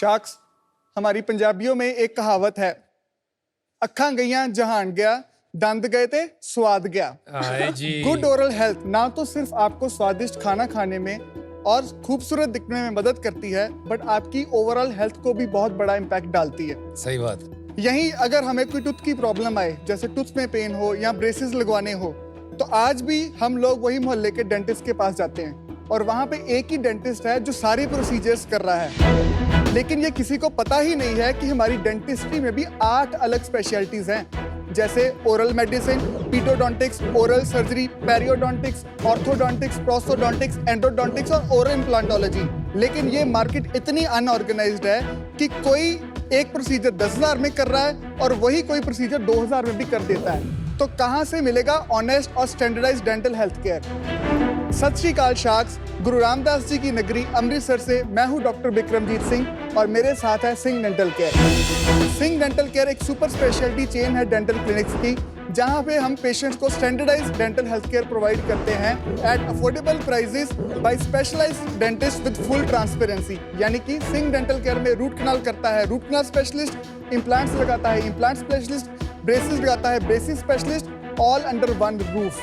शाख्स, हमारी पंजाबियों में एक कहावत है, अखां गईयां जहान गया, दंद गए थे स्वाद गया। गुड ओरल हेल्थ ना तो सिर्फ आपको स्वादिष्ट खाना खाने में और खूबसूरत दिखने में मदद करती है, बट आपकी ओवरऑल हेल्थ को भी बहुत बड़ा इम्पैक्ट डालती है। सही बात। यहीं अगर हमें कोई टूथ की प्रॉब्लम आए, जैसे टूथ में पेन हो या ब्रेसेस लगवाने हो, तो आज भी हम लोग वही मोहल्ले के डेंटिस्ट के पास जाते हैं और वहाँ पे एक ही डेंटिस्ट है जो सारी प्रोसीजर्स कर रहा है। लेकिन ये किसी को पता ही नहीं है कि हमारी डेंटिस्ट्री में भी 8 अलग स्पेशलिटीज हैं, जैसे oral medicine, pedodontics, oral surgery, periodontics, orthodontics, prosthodontics, endodontics और ओरल इम्प्लांटोलॉजी। लेकिन ये मार्केट इतनी अनऑर्गेनाइज्ड है कि कोई एक प्रोसीजर 10,000 में कर रहा है और वही कोई प्रोसीजर 2,000 में भी कर देता है। तो कहाँ से मिलेगा ऑनेस्ट और स्टैंडर्डाइज्ड डेंटल हेल्थ केयर? सत श्री अकाल शाख्स, गुरु रामदास जी की नगरी अमृतसर से मैं हूँ डॉक्टर बिक्रमजीत सिंह और मेरे साथ है Singh dental care. Singh dental care एक सुपर स्पेशलिटी चेन है डेंटल क्लिनिक्स की, जहाँ पे हम पेशेंट्स को standardised dental health care provide करते हैं at affordable prices by specialised dentist with full transparency. यानी कि सिंह डेंटल केयर में रूट कनाल करता है रूट कनाल स्पेशलिस्ट, इम्प्लांट्स लगाता है इम्प्लांट स्पेशलिस्ट, ब्रेसेस लगाता है braces specialist, all under one roof.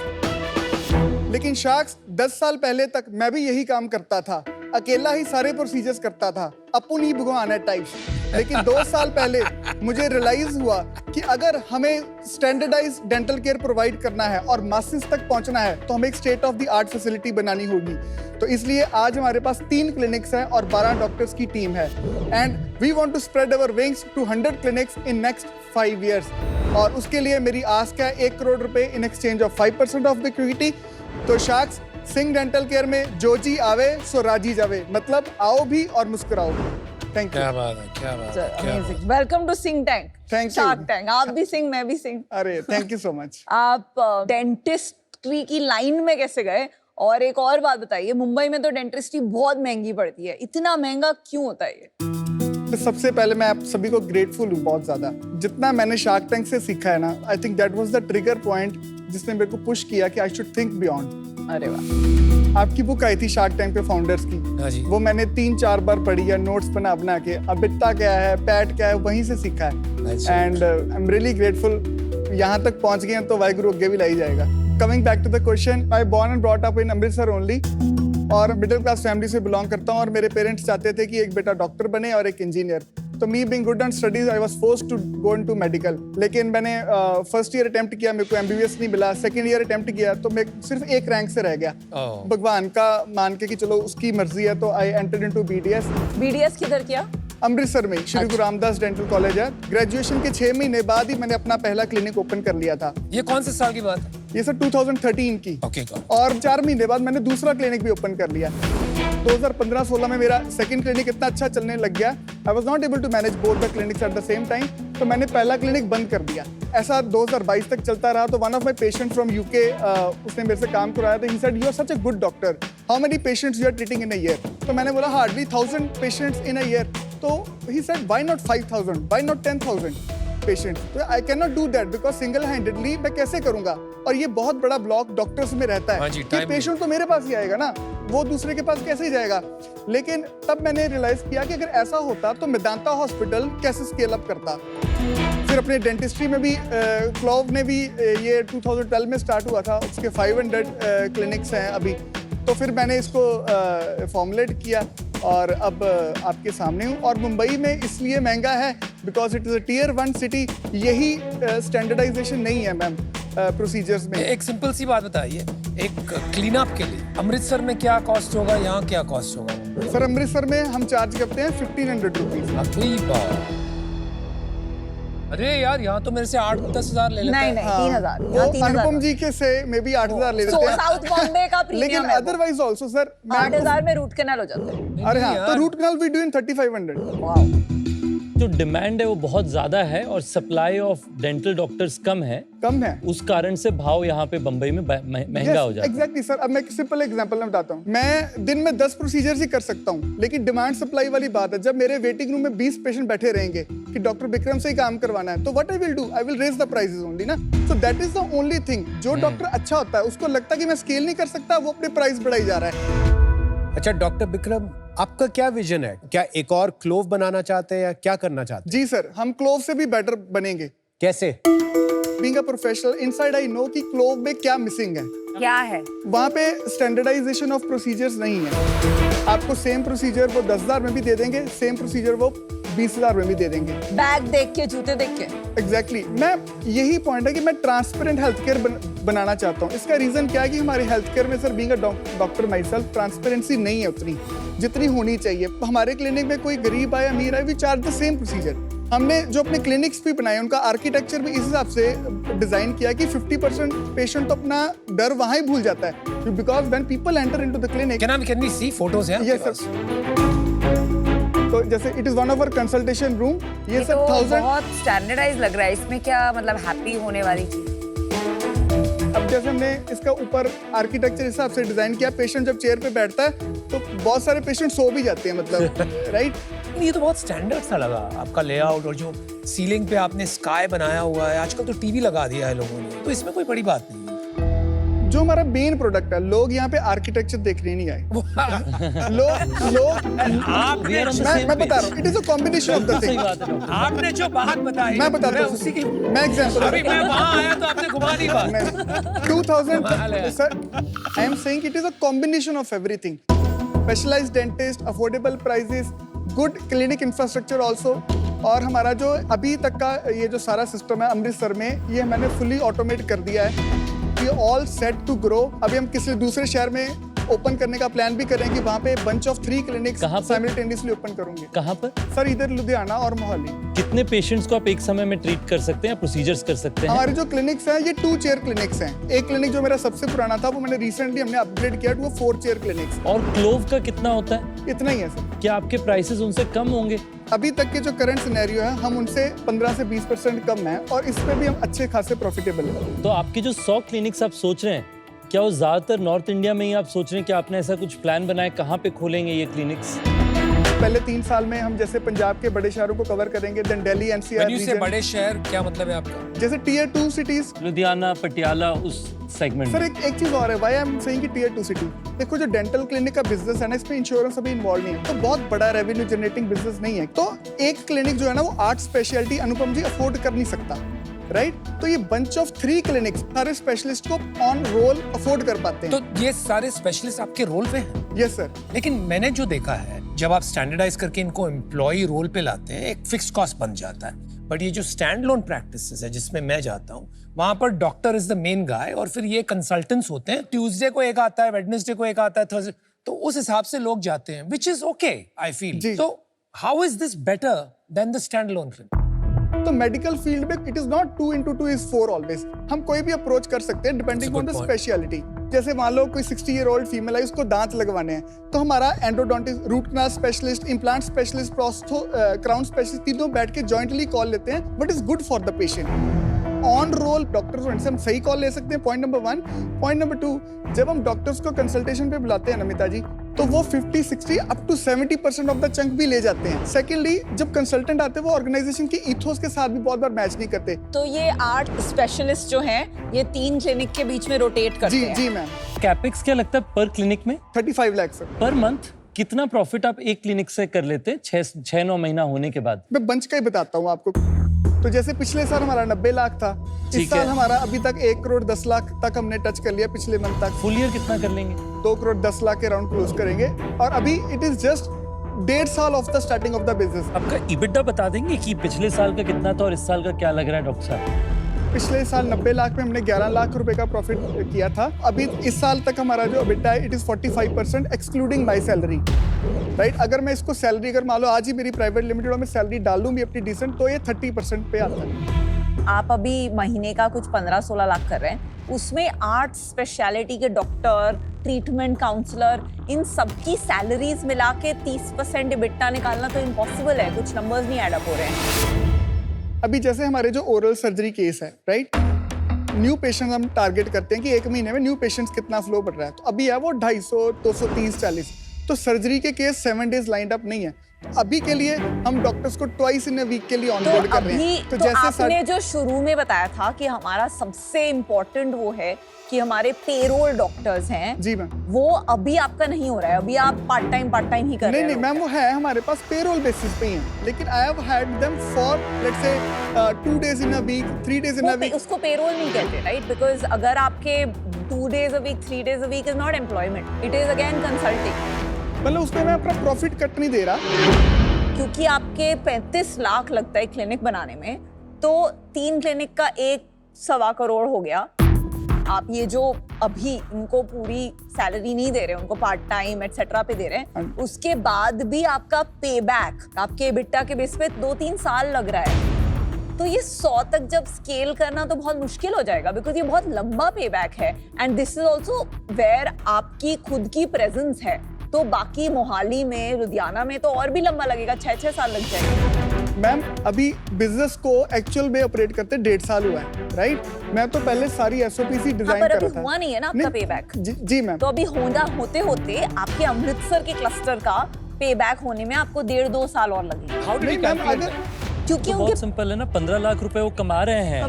लेकिन शाख्स, 10 साल पहले तक मैं भी यही काम करता था, अकेला ही सारे प्रोसीजर्स करता था, अपन ही भगवान है टाइप्स। लेकिन 2 साल पहले मुझे रियलाइज हुआ कि अगर हमें स्टैंडर्डाइज्ड डेंटल केयर प्रोवाइड करना है और मासेस तक पहुंचना है, तो हमें एक state of the art facility बनानी होगी। तो इसलिए आज हमारे पास 3 क्लिनिक्स हैं और 12 डॉक्टर्स की टीम है and we want to spread our wings to 100 clinics in next 5 years। और उसके लिए मेरी आस्क है 1 करोड़ रुपए in exchange of 5% of the equity. तो शाख्स, सिंह डेंटल केयर में जो जी आवे सो राजी जावे, मतलब आओ भी और मुस्कुराओ भी। Thank you. क्या बात है, क्या बात है, क्या बात है। Welcome to Singh tank. Thank you. Shark tank. आप भी सिंह, मैं भी सिंह। अरे थैंक यू सो मच। आप डेंटिस्ट्री की लाइन में कैसे गए? और एक और बात बताइए, मुंबई में तो डेंटिस्ट्री बहुत महंगी पड़ती है, इतना महंगा क्यों होता है ये? तो सबसे पहले मैं आप सभी को ग्रेटफुल हूँ बहुत ज्यादा। जितना मैंने शार्क टैंक से सीखा है ना, I think that was the trigger point जिसने मेरे को पुश किया कि आई शुड थिंक बियॉन्ड। अरे वाह। आपकी बुक आई थी शार्क टैंक पे फाउंडर्स की, हाँ जी। वो मैंने 3-4 बार पढ़ी है, नोट्स बना के। अब बिट्टा क्या है, पैट क्या है, वहीं से सीखा है and I am really grateful. यहाँ तक पहुँच गए हैं तो वाहिगुरु आगे भी लाई जाएगा। Coming back to the question, I born and brought up in Amritsar only और मिडिल क्लास फैमिली से बिलोंग करता हूँ और मेरे पेरेंट्स चाहते थे कि एक बेटा डॉक्टर बने और एक इंजीनियर। तो me being good and studies I was forced to go into medical. लेकिन मैंने फर्स्ट ईयर अटेम्प्ट किया, मेरे को एमबीबीएस नहीं मिला। सेकंड ईयर अटेम्प्ट किया तो मैं सिर्फ एक रैंक से रह गया। भगवान का मान के कि चलो उसकी मर्जी है, तो I entered into BDS. BDS किधर किया? अमृतसर में श्री गुरु रामदास डेंटल कॉलेज है। ग्रेजुएशन के 6 महीने बाद ही मैंने अपना पहला क्लिनिक ओपन कर लिया था। ये कौन से साल की बात है? ये सर 2013 की। ओके। और 4 महीने बाद मैंने दूसरा क्लिनिक भी ओपन कर लिया। 2015-16 में मेरा सेकंड क्लिनिक इतना अच्छा चलने लग गया, I was not able to manage both the clinics at the same time, तो मैंने पहला क्लिनिक बंद कर दिया। ऐसा 2022 तक चलता रहा। तो one of my patient from UK, उसने मेरे से काम करवाया था। He said you are such a good doctor, how many patients you are treating in a year? तो मैंने बोला hardly 1000 patients in a year. तो he said why not 5000, why not 10000 patient? तो I can not do that because single handedly मैं कैसे करूंगा? और ये बहुत बड़ा ब्लॉक डॉक्टर्स में रहता है कि पेशेंट तो मेरे पास ही आएगा ना, वो दूसरे के पास कैसे ही जाएगा? लेकिन तब मैंने रियलाइज किया कि अगर ऐसा होता तो मेदांता हॉस्पिटल कैसे स्केल अप करता। फिर अपने डेंटिस्ट्री में भी क्लोव ने भी ये 2012 में स्टार्ट हुआ था, उसके 500 क्लिनिक्स हैं अभी। तो फिर मैंने इसको फॉर्मुलेट किया और अब आपके सामने हूँ। और मुंबई में इसलिए महंगा है because it is a tier 1 city. यही स्टैंडर्डाइजेशन नहीं है मैम प्रोसीजर्स में। एक सिंपल सी बात बताइए, एक क्लीन अप के लिए अमृतसर में क्या कॉस्ट होगा, यहाँ क्या कॉस्ट होगा? सर अमृतसर में हम चार्ज करते हैं 1500 रुपीज। अरे यार, यहाँ तो मेरे से 8-10 हजार ले लेते हैं। नहीं, 3000। वो अनुपम जी के से मे बी 8000 ले लेते हैं। साउथ बॉम्बे का लेकिन प्रीमियम है। अदरवाइज ऑल्सो सर 8000 में रूट कैनाल हो जाता है। अरे हाँ, तो root canal we do in 3500। Wow. जो डिमांड है वो बहुत ज्यादा है और सप्लाई ऑफ डेंटल डॉक्टर्स कम है, उस कारण से भाव यहाँ पे बम्बई में महंगा हो जाता है। Exactly sir. अब मैं एक सिंपल एग्जांपल में बताता हूँ। मैं दिन में 10 प्रोसीजर्स ही कर सकता हूँ, लेकिन डिमांड सप्लाई वाली बात है। जब मेरे वेटिंग रूम में 20 पेशेंट बैठे रहेंगे कि डॉक्टर विक्रम से ही काम करवाना है, तो what I will do, I will raise the prices only ना। So that is the only thing. जो डॉक्टर अच्छा होता है उसको लगता है कि मैं स्केल नहीं कर सकता, वो अपने प्राइस बढ़ाई जा रहा है। अच्छा डॉक्टर विक्रम, आपका क्या विजन है? क्या एक और क्लोव बनाना चाहते हैं या क्या करना चाहते हैं? जी सर, हम क्लोव से भी बेटर बनेंगे। कैसे? Being a professional inside I know कि क्लोव में क्या मिसिंग है। क्या है? वहाँ पे स्टैंडर्डाइजेशन ऑफ प्रोसीजर्स नहीं है। आपको सेम प्रोसीजर वो 10,000 में भी दे देंगे, सेम प्रोसीजर वो 20,000 में भी दे देंगे। बैग देख के, जूते देख के। एग्जैक्टली मैं यही पॉइंट है कि मैं ट्रांसपेरेंट हेल्थ केयर बनाना चाहता हूँ। इसका रीजन क्या है कि हमारे हेल्थ केयर में sir being a doctor my self transparency नहीं है उतनी जितनी होनी चाहिए। हमारे क्लिनिक में कोई गरीब आए अमीर आए, we charge the same procedure. हमने जो अपने क्लिनिक्स भी बनाए उनका आर्किटेक्चर भी इस हिसाब से डिजाइन किया कि 50% पेशेंट तो अपना डर वहां ही भूल जाता है, because when people enter into the clinic. Can we see photos हैं? Yes sir. तो जैसे it is one of our consultation room. ये सर 1000 बहुत स्टैंडर्डाइज लग रहा है। इसमें क्या मतलब हैप्पी होने वाली चीज? अब जैसे हमने इसका ऊपर आर्किटेक्चर हिसाब से डिजाइन किया, पेशेंट जब चेयर पे बैठता है तो बहुत सारे पेशेंट सो भी जाते हैं, मतलब राइट। ये तो बहुत स्टैंडर्ड सा लगा आपका लेआउट, और जो सीलिंग पे आपने स्काई बनाया हुआ है। आजकल तो टीवी लगा दिया है लोगों ने, तो इसमें कोई बड़ी बात नहीं है। जो हमारा मेन प्रोडक्ट है, लोग यहाँ पे आर्किटेक्चर देखने नहीं आए। मैं बता रहा हूँ, it is a combination of the thing. आपने जो बात बताई मैं बताता हूँ, उसी की मैं एग्जांपल अभी मैं वहां आया तो आपने घुमा दी बात। 2000 sir, I am saying it is a combination of everything. Specialised dentist, affordable prices, good clinic infrastructure also. और हमारा जो अभी तक का ये जो सारा सिस्टम है अमृतसर में, ये मैंने फुली ऑटोमेट कर दिया है। ये ऑल सेट टू ग्रो। अभी हम किसी दूसरे शहर में ओपन करने का प्लान भी कर रहे हैं कि वहाँ पे bunch of 3 clinics simultaneously open करूंगे। कहाँ पर? सर इधर लुधियाना और मोहाली। कितने पेशेंट्स को आप एक समय में ट्रीट कर सकते हैं या प्रोसीजर्स कर सकते हैं? हमारे जो क्लिनिक्स हैं ये 2 चेयर क्लिनिक्स हैं। एक क्लिनिक जो मेरा सबसे पुराना था वो मैंने रिसेंटली हमने अपग्रेड किया, वो 4 चेयर क्लिनिक्स। और क्लोव का कितना होता है? इतना ही है सर। क्या आपके प्राइसेस उनसे कम होंगे? अभी तक के जो करंट सिनेरियो है, हम उनसे 15 से 20% कम है और इसमें भी हम अच्छे खासे प्रॉफिटेबल हैं। तो आपके जो 100 क्लिनिक्स आप सोच रहे हैं, क्या वो ज्यादातर नॉर्थ इंडिया में ही आप सोच रहे हैं कि आपने ऐसा कुछ प्लान बनाया कहाँ पे खोलेंगे ये क्लिनिक्स? पहले 3 साल में हम जैसे पंजाब के बड़े शहरों को कवर करेंगे, देन दिल्ली एनसीआर से बड़े शहर क्या मतलब है आपका? जैसे टियर 2 सिटीज, लुधियाना, पटियाला, उस सेगमेंट। सर एक चीज और है, व्हाई आई एम सेइंग कि टियर 2 सिटी। देखो जो डेंटल क्लिनिक का बिजनेस है ना, इसमें इंश्योरेंस अभी इन्वॉल्व नहीं है, तो बहुत बड़ा रेवेन्यू जनरेटिंग बिजनेस नहीं है। तो एक क्लिनिक जो है ना वो 8 स्पेशलिटी अनुपम जी अफोर्ड कर नहीं सकता, राइट। तो ये बंच ऑफ 3 क्लिनिक्स सारे स्पेशलिस्ट को ऑन रोल अफोर्ड कर पाते हैं। तो ये सारे स्पेशलिस्ट आपके रोल पे हैं? Yes sir. लेकिन मैंने जो देखा है, जब आप स्टैंडर्डाइज करके इनको एम्प्लॉय रोल पे लाते हैं, एक फिक्स्ड कॉस्ट बन जाता है। बट ये जो स्टैंड लोन प्रैक्टिसेस है जिसमें मैं जाता हूँ, वहां पर doctor is the main guy और फिर ये कंसल्टेंट्स होते हैं। ट्यूसडे को एक आता है, वेडनेसडे को एक आता है, थर्सडे, तो उस हिसाब से लोग जाते हैं, which is okay I feel. तो how is this better than the standalone clinic? तो मेडिकल फील्ड में it is not 2 into 2 is 4 always. हम कोई भी अप्रोच कर सकते हैं डिपेंडिंग ऑन द स्पेशलिटी। जैसे मान लो कोई 60-year-old फीमेल है, उसको दांत लगवाने हैं, तो हमारा endodontist, root canal specialist, implant specialist, crown specialist, तीनों बैठ के जॉइंटली कॉल लेते हैं what is good for the patient. On roll doctors से हम सही कॉल ले सकते हैं, पॉइंट नंबर 1। पॉइंट नंबर 2, जब हम डॉक्टर्स को कंसल्टेशन पे बुलाते हैं नमिता जी, तो वो 50, 60 up to 70% of the chunk भी ले जाते हैं। सेकेंडली, जब कंसल्टेंट आते हैं वो ऑर्गेनाइजेशन की ईथोस के साथ भी बहुत बार मैच नहीं करते। तो ये 8 स्पेशलिस्ट जो हैं, ये 3 क्लिनिक के बीच में रोटेट करते हैं। जी मैम। कैपेक्स क्या लगता है पर क्लिनिक में? 35 लाख सर पर मंथ। कितना प्रॉफिट आप एक क्लिनिक से कर लेते हैं 6-9 महीना होने के बाद? मैं बंच का ही बताता हूँ आपको। तो जैसे पिछले साल हमारा 90 लाख था, इस साल हमारा अभी तक 1 करोड़ 10 लाख तक हमने टच कर लिया पिछले मंथ तक। फुल ईयर कितना कर लेंगे? 2 करोड़ 10 लाख के राउंड क्लोज करेंगे। और अभी इट इज जस्ट 1.5 साल of the starting of the business. आपका EBITDA बता देंगे कि पिछले साल का कितना था और इस साल का क्या लग रहा है डॉक्टर साहब? पिछले साल 90 लाख में हमने 11 लाख रुपए का प्रॉफिट किया था। अभी इस साल तक हमारा जो EBITDA है it is 45% excluding my salary, right. अगर मैं इसको सैलरी, अगर मान लो आज ही मेरी प्राइवेट लिमिटेड में सैलरी डाल दूं भी अपनी डिसेंट, तो ये 30% पे आता है। आप अभी महीने का कुछ 15-16 लाख कर रहे हैं, उसमें 8 स्पेशलिटी के डॉक्टर, ट्रीटमेंट काउंसलर, इन सबकी सैलरीज मिला के 30% EBITDA निकालना तो इम्पॉसिबल है। कुछ नंबर्स नहीं एडअप हो रहे हैं। अभी जैसे हमारे जो ओरल सर्जरी केस है, राइट, न्यू पेशेंट हम टारगेट करते हैं कि 1 महीने में न्यू पेशेंट्स कितना फ्लो बढ़ रहा है, तो अभी है वो 250, 230, 40। तो सर्जरी के केस 7 डेज लाइंड अप नहीं है, तो अभी के लिए हम डॉक्टर्स को ट्वाइस इन अ वीक के लिए ऑनबोर्ड कर रहे हैं। तो आपने जो शुरू में बताया था कि हमारा सबसे इम्पोर्टेंट वो है कि हमारे पेरोल डॉक्टर्स हैं, जी मैम, वो अभी आपका नहीं हो रहा है, अभी आप पार्ट टाइम ही कर रहे हैं। नहीं मैम, वो है हमारे पास पेरोल बेसिस पे ही है, लेकिन I have had them for let's say 2 days in a week, 3 days in a week. उसको पेरोल नहीं कहते, राइट? बिकॉज अगर आपके 2 days a week, 3 days a week is not employment, it is again consulting। मतलब उसमें मैं अपना profit cut नहीं दे रहा, क्योंकि आपके 35 लाख लगता है क्लिनिक बनाने में, तो 3 क्लिनिक का 1.25 करोड़ हो गया। आप ये जो अभी इनको पूरी सैलरी नहीं दे रहे, उनको पार्ट टाइम एटसेट्रा पे दे रहे हैं, उसके बाद भी आपका पे बैक आपके एबिटा के बेस पे 2-3 साल लग रहा है। तो ये 100 तक जब स्केल करना तो बहुत मुश्किल हो जाएगा, बिकॉज ये बहुत लंबा पे बैक है, and this is also where आपकी खुद की प्रेजेंस है। तो बाकी मोहाली में, लुधियाना में तो और भी लंबा लगेगा, 6-6 साल लग जाएगा। मैम अभी बिजनेस को एक्चुअल में ऑपरेट करते 1.5 साल हुआ है, राइट? मैं तो पहले सारी SOPC डिजाइन कर रहा था। हुआ नहीं है ना आपका पे बैक? जी मैम। तो अभी होते होते आपके अमृतसर के क्लस्टर का पे बैक होने में आपको 1.5-2 साल और लगेंगे। How do you calculate? क्योंकि तो बहुत सिंपल है ना, 15 लाख रुपए वो कमा रहे हैं,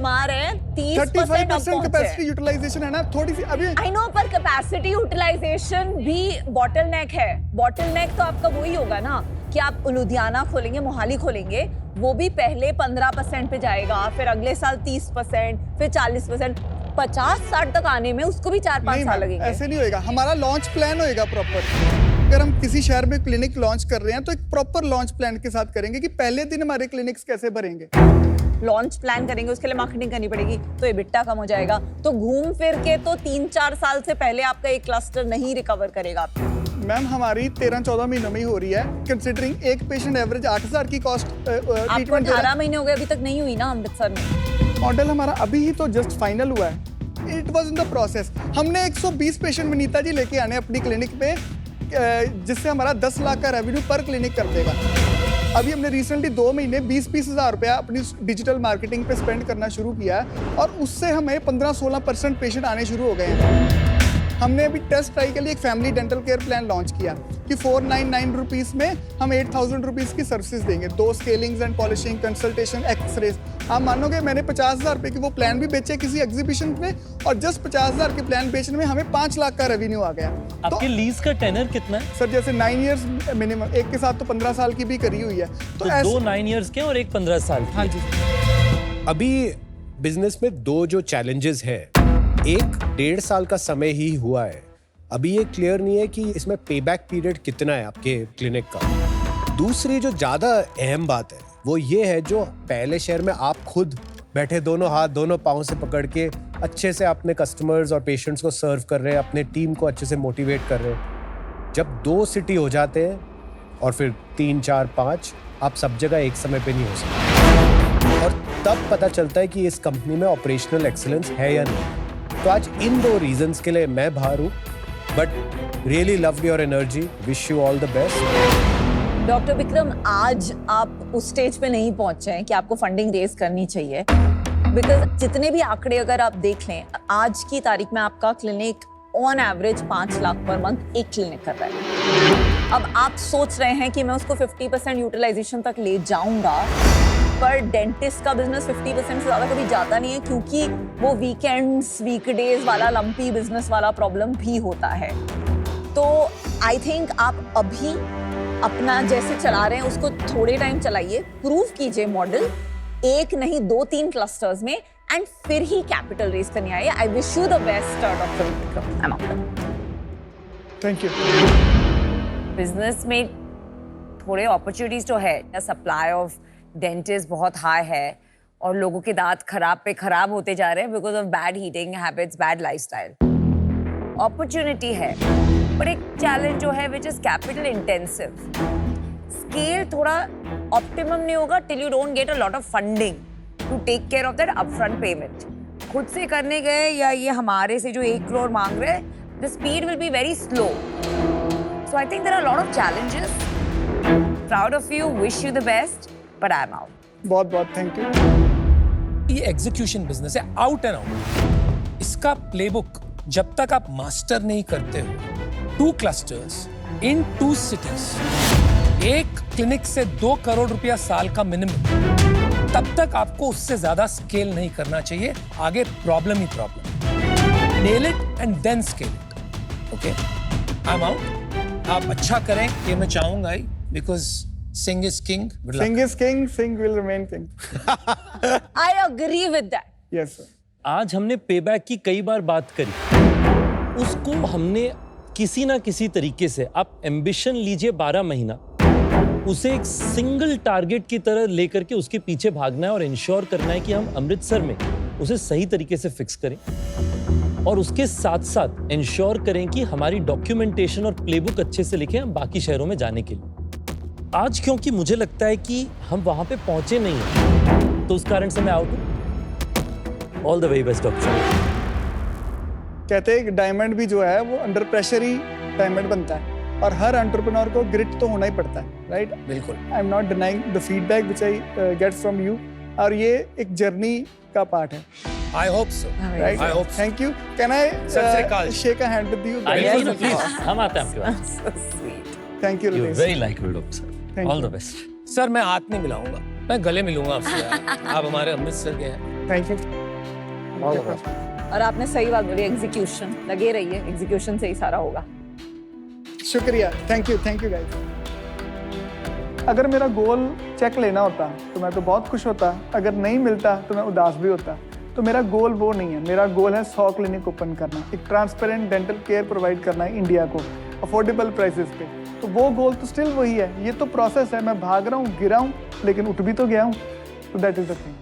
35% कैपेसिटी यूटिलाइजेशन है ना, थोड़ी सी अभी। आई नो, पर कैपेसिटी यूटिलाइजेशन भी बॉटलनेक है। बॉटलनेक तो आपका वही होगा ना कि आप लुधियाना खोलेंगे, मोहाली खोलेंगे, वो भी पहले 15% पे जाएगा, फिर अगले साल 30%, फिर 40%, 50-60 तक आने में उसको भी 4-5 साल लगेंगे। ऐसे नहीं होएगा, हमारा लॉन्च प्लान होएगा प्रॉपर। अगर हम किसी शहर में क्लिनिक लॉन्च कर रहे हैं तो एक प्रॉपर लॉन्च प्लान के साथ करेंगे कि पहले दिन हमारे क्लिनिक्स कैसे भरेंगे। लॉन्च प्लान करेंगे, उसके लिए मार्केटिंग करनी पड़ेगी, तो एबिटा कम हो जाएगा। तो घूम फिर के तो 3-4 साल से पहले आपका एक क्लस्टर नहीं रिकवर करेगा आपको। मैम हमारी 13-14 महीनों में ही हो रही है, कंसिडरिंग एक पेशेंट एवरेज 8,000 की कॉस्ट आपको 18 महीने हो गए, अभी तक नहीं हुई ना अमृतसर में। मॉडल हमारा अभी ही तो जस्ट फाइनल हुआ है, it was in the process. हमने 120 पेशेंट विनीता जी लेके आने अपनी क्लिनिक पे, जिससे हमारा 10 लाख का रेवेन्यू पर क्लिनिक कर देगा। अभी हमने रिसेंटली 2 महीने 20-20 हज़ार रुपया अपनी डिजिटल मार्केटिंग पे स्पेंड करना शुरू किया है, और उससे हमें 15-16% पेशेंट आने शुरू हो गए हैं। हमने अभी टेस्ट ट्राई के लिए एक family dental care plan launch किया कि 499 रुपीज़ में हम 8,000 रुपीज़ की सर्विसेज देंगे, 2 स्केलिंग्स एंड पॉलिशिंग, कंसल्टेशन, एक्सरेज। आप मानोगे मैंने 50,000 रुपये की वो प्लान भी बेचे किसी एग्जीबिशन में, और जस्ट 50,000 के प्लान बेचने में हमें 5 लाख का रेवेन्यू आ गया। आपके लीज का टेनर कितना है? सर जैसे 9 इयर्स मिनिमम, एक के साथ तो 15 साल की भी करी हुई है। तो 2 9 इयर्स के और एक 15 साल की। हाँ जी। अभी बिजनेस में 2 जो चैलेंजेस है, एक 1.5 साल का समय ही हुआ है, अभी ये क्लियर नहीं है कि इसमें पेबैक पीरियड कितना है आपके क्लिनिक का। दूसरी जो ज्यादा अहम बात है वो ये है, जो पहले शहर में आप खुद बैठे दोनों हाथ दोनों पाँव से पकड़ के अच्छे से अपने कस्टमर्स और पेशेंट्स को सर्व कर रहे हैं, अपने टीम को अच्छे से मोटिवेट कर रहे हैं। जब 2 सिटी हो जाते हैं और फिर 3, 4, 5, आप सब जगह एक समय पे नहीं हो सकते, और तब पता चलता है कि इस कंपनी में ऑपरेशनल एक्सीलेंस है या नहीं। तो आज इन 2 रीजंस के लिए मैं बाहर हूँ, but really loved your energy, wish you all the best. Doctor Vikram, आज आप उस स्टेज पे नहीं पहुंचे हैं कि आपको फंडिंग रेज करनी चाहिए, बिकॉज जितने भी आंकड़े अगर आप देख लें, आज की तारीख में आपका clinic on average 5 lakh per month एक क्लिनिक कर रहा है। अब आप सोच रहे हैं कि मैं उसको 50% यूटिलाइजेशन तक ले जाऊंगा, पर डेंटिस्ट का बिजनेस 50% से ज़्यादा कभी जाता नहीं है, क्योंकि वो वीकेंड्स, वीकडेज वाला लंपी बिजनेस वाला प्रॉब्लम भी होता है। तो आई थिंक आप अभी अपना जैसे चला रहे हैं उसको थोड़े टाइम चलाइए, प्रूव कीजिए मॉडल, 1 नहीं 2-3 क्लस्टर्स में, एंड फिर ही कैपिटल रेज करने आइए। I wish you the best doctor Vikram. I am thank you. Business में थोड़े अपॉर्चुनिटीज तो है, सप्लाई ऑफ डेंटिस्ट बहुत हाई है, और लोगों के दांत खराब पे खराब होते जा रहे हैं because of bad heating habits, bad lifestyle. Opportunity है, पर एक चैलेंज जो है which is capital intensive. Scale थोड़ा ऑप्टिमम नहीं होगा till you don't get a lot of funding to take care of that upfront payment. खुद से करने गए या ये हमारे से जो 1 करोड़ मांग रहे हैं, the speed will be very slow. So I think there are lot of challenges. Proud of you, wish you the best, but I am out. बहुत बहुत थैंक यू। ये एग्जीक्यूशन बिजनेस है, आउट एंड आउट। इसका playbook जब तक आप master नहीं करते हो, 2 क्लस्टर्स इन 2 सिटीज, एक क्लिनिक से 2 करोड़ रुपया साल का मिनिमम, तब तक आपको उससे ज्यादा स्केल नहीं करना चाहिए। आगे प्रॉब्लम ही problem. Nail it and then scale it. Okay, I am out. आप अच्छा करें ये मैं चाहूंगा ही, because Singh is king. Singh is king, Singh will remain king. I agree with that. Yes, sir. आज हमने पेबैक की कई बार बात करी, उसको हमने किसी ना किसी तरीके से, आप एम्बिशन लीजिए 12 महीना, उसे एक सिंगल टारगेट की तरह लेकर के उसके पीछे भागना है और इंश्योर करना है कि हम अमृतसर में उसे सही तरीके से फिक्स करें, और उसके साथ साथ इंश्योर करें कि हमारी डॉक्यूमेंटेशन और प्लेबुक अच्छे से लिखें हम बाकी शहरों में जाने के लिए। आज क्योंकि मुझे लगता है कि हम वहां पे पहुंचे नहीं हैं, तो उस कारण से मैं आउट हूं। All the very best doctor. कहते हैं कि डायमंड भी जो है वो अंडर प्रेशर ही डायमंड बनता है, और हर एंटरप्रेन्योर को ग्रिट तो होना ही पड़ता है, राइट? बिल्कुल। I am not denying the feedback which I get from you, और ये एक जर्नी का पार्ट है, I hope so, right? I hope so. Thank you. Can I Sat Shri Akal. Shake a hand with you? आइए ना प्लीज, हम आते हैं आपके पास। So sweet. Thank you you Ritesh. Very likeable doctor sir. Thank all you. The best. Sir मैं हाथ नहीं मिलाऊंगा, मैं गले मिलूंगा आपसे यार। आप हमारे अमृतसर के हैं। Thank you. और आपने सही बात बोली, एग्जीक्यूशन लगे रहिए, एग्जीक्यूशन से ही सारा होगा। शुक्रिया, थैंक यू गाइस। अगर मेरा गोल चेक लेना होता तो मैं तो बहुत खुश होता, अगर नहीं मिलता तो मैं उदास भी होता। तो मेरा गोल वो नहीं है, मेरा गोल है 100 क्लिनिक ओपन करना, एक ट्रांसपेरेंट डेंटल केयर प्रोवाइड करना है इंडिया को अफोर्डेबल प्राइसेस पे। तो वो गोल तो स्टिल वही है, ये तो प्रोसेस है। मैं भाग रहा हूँ, गिरा हूँ, लेकिन उठ भी तो गया हूँ। तो दैट इज द थिंग।